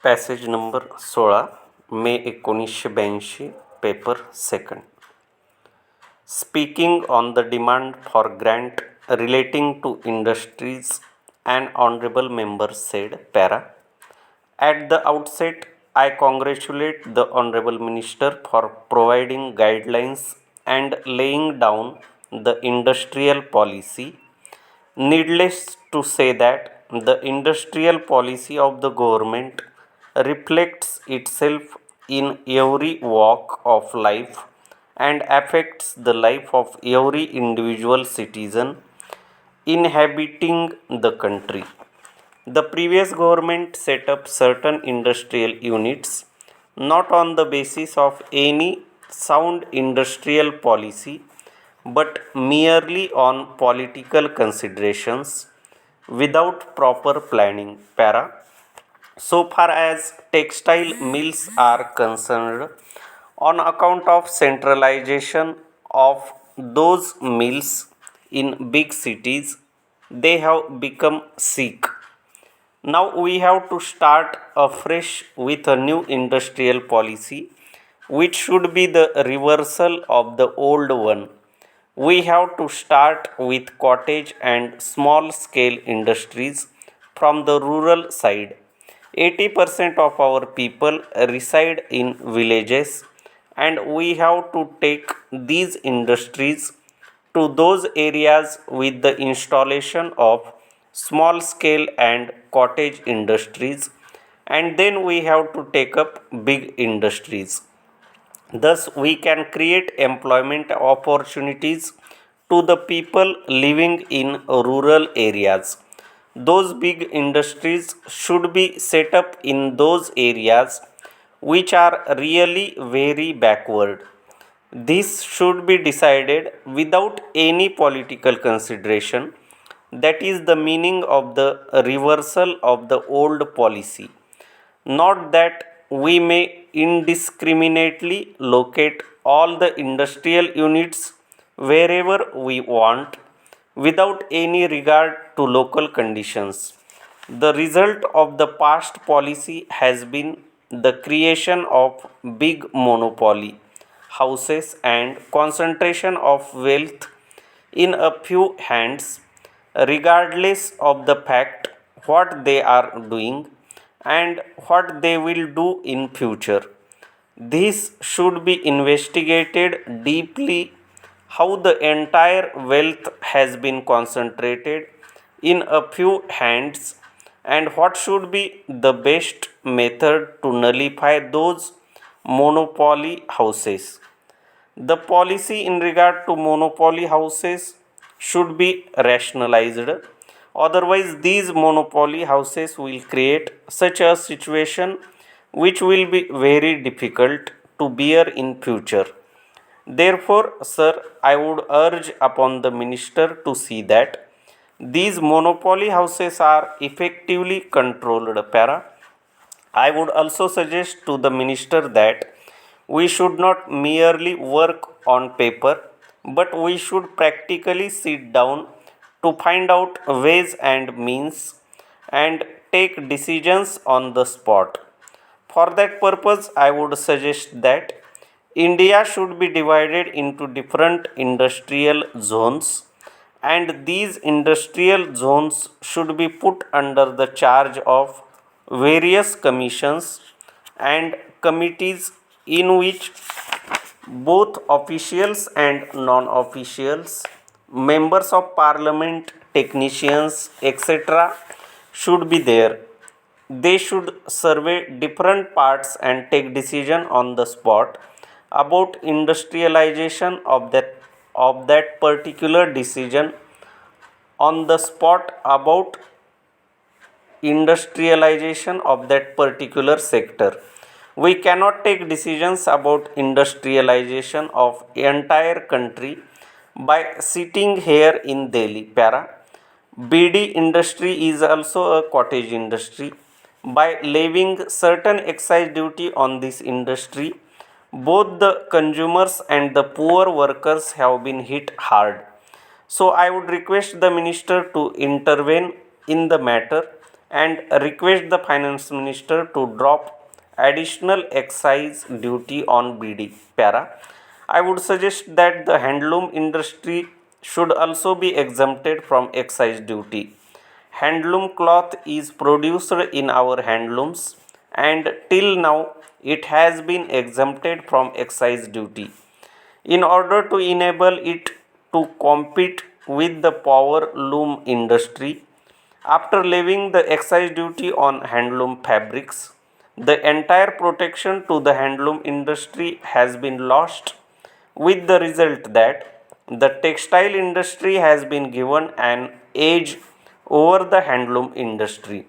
Passage number 16 may 1982 paper second. Speaking on the demand for grant relating to industries, an honorable member said, Para. At the outset, I congratulate the honorable minister for providing guidelines and laying down the industrial policy. Needless to say that the industrial policy of the government reflects itself in every walk of life and affects the life of every individual citizen inhabiting the country. The previous government set up certain industrial units not on the basis of any sound industrial policy but merely on political considerations without proper planning. Para. So far as textile mills are concerned, on account of centralization of those mills in big cities, they have become sick. Now we have to start afresh with a new industrial policy, which should be the reversal of the old one. We have to start with cottage and small scale industries from the rural side. 80% of our people reside in villages, and we have to take these industries to those areas with the installation of small scale and cottage industries, and then we have to take up big industries. Thus, we can create employment opportunities to the people living in rural areas. Those big industries should be set up in those areas which are really very backward. This should be decided without any political consideration. That is the meaning of the reversal of the old policy. Not that we may indiscriminately locate all the industrial units wherever we want without any regard to local conditions. The result of the past policy has been the creation of big monopoly houses and concentration of wealth in a few hands, regardless of the fact what they are doing and what they will do in future. This should be investigated deeply how the entire wealth has been concentrated in a few hands and what should be the best method to nullify those monopoly houses. The policy in regard to monopoly houses should be rationalized. Otherwise, these monopoly houses will create such a situation which will be very difficult to bear in future. Therefore, sir, I would urge upon the minister to see that these monopoly houses are effectively controlled. Para. I would also suggest to the minister that we should not merely work on paper, but we should practically sit down to find out ways and means and take decisions on the spot. For that purpose, I would suggest that India should be divided into different industrial zones, and these industrial zones should be put under the charge of various commissions and committees in which both officials and non-officials, members of parliament, technicians, etc. should be there. They should survey different parts and take decision on the spot about industrialization of that particular decision on the spot about industrialization of that particular sector. We cannot take decisions about industrialization of entire country by sitting here in Delhi. Para. BD industry is also a cottage industry. By levying certain excise duty on this industry, both the consumers and the poor workers have been hit hard. So I would request the minister to intervene in the matter and request the finance minister to drop additional excise duty on BD. Para. I would suggest that the handloom industry should also be exempted from excise duty. Handloom cloth is produced in our handlooms and till now it has been exempted from excise duty. In order to enable it to compete with the power loom industry, after levying the excise duty on handloom fabrics, the entire protection to the handloom industry has been lost, with the result that the textile industry has been given an edge over the handloom industry.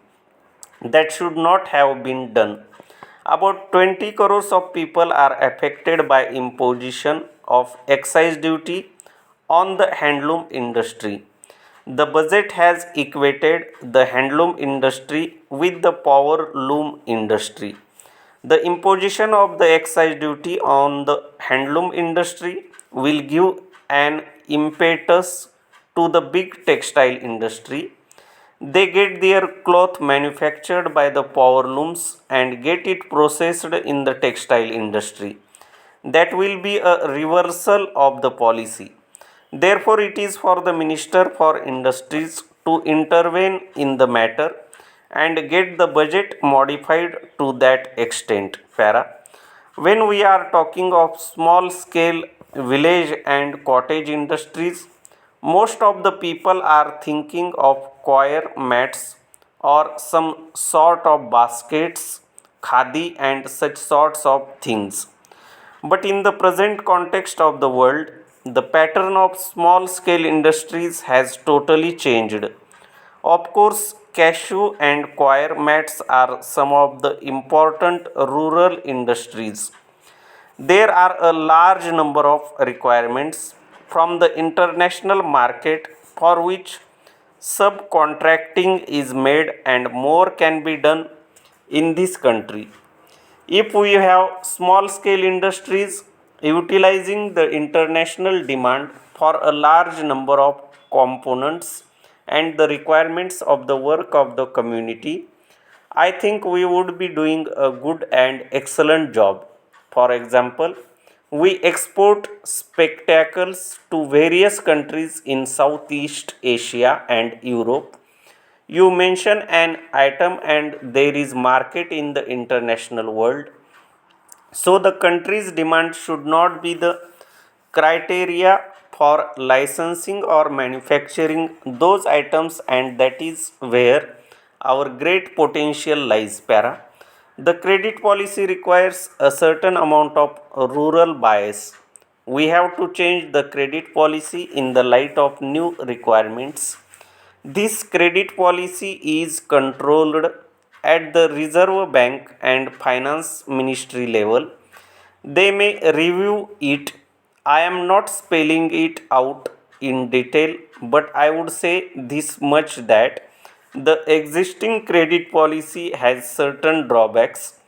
That should not have been done. About 20 crores of people are affected by imposition of excise duty on the handloom industry. The budget has equated the handloom industry with the power loom industry. The imposition of the excise duty on the handloom industry will give an impetus to the big textile industry. They get their cloth manufactured by the power looms and get it processed in the textile industry. That will be a reversal of the policy. Therefore, it is for the Minister for Industries to intervene in the matter and get the budget modified to that extent. Para. When we are talking of small scale village and cottage industries, most of the people are thinking of coir mats or some sort of baskets, khadi and such sorts of things. But in the present context of the world, the pattern of small scale industries has totally changed. Of course, cashew and coir mats are some of the important rural industries. There are a large number of requirements from the international market for which subcontracting is made and more can be done in this country. If we have small scale industries utilizing the international demand for a large number of components and the requirements of the work of the community, I think we would be doing a good and excellent job. For example, we export spectacles to various countries in Southeast Asia and Europe. You mention an item and there is market in the international world. So the country's demand should not be the criteria for licensing or manufacturing those items, and that is where our great potential lies. Para. The credit policy requires a certain amount of rural bias. We have to change the credit policy in the light of new requirements. This credit policy is controlled at the Reserve Bank and Finance Ministry level. They may review it. I am not spelling it out in detail, but I would say this much that the existing credit policy has certain drawbacks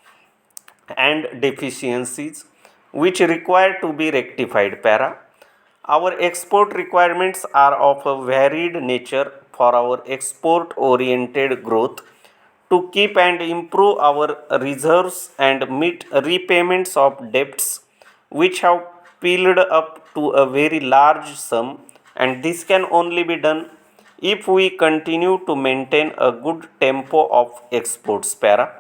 and deficiencies which require to be rectified. Para. Our export requirements are of a varied nature for our export oriented growth to keep and improve our reserves and meet repayments of debts which have piled up to a very large sum, and this can only be done if we continue to maintain a good tempo of exports. Para.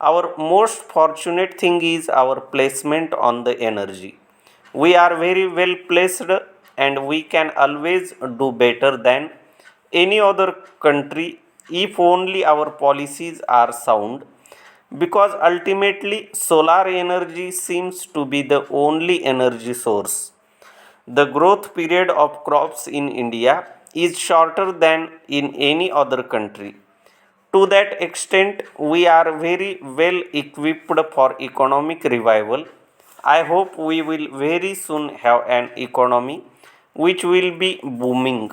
Our most fortunate thing is our placement on the energy. We are very well placed and we can always do better than any other country if only our policies are sound, because ultimately solar energy seems to be the only energy source. The growth period of crops in India is shorter than in any other country. To that extent, we are very well equipped for economic revival. I hope we will very soon have an economy which will be booming.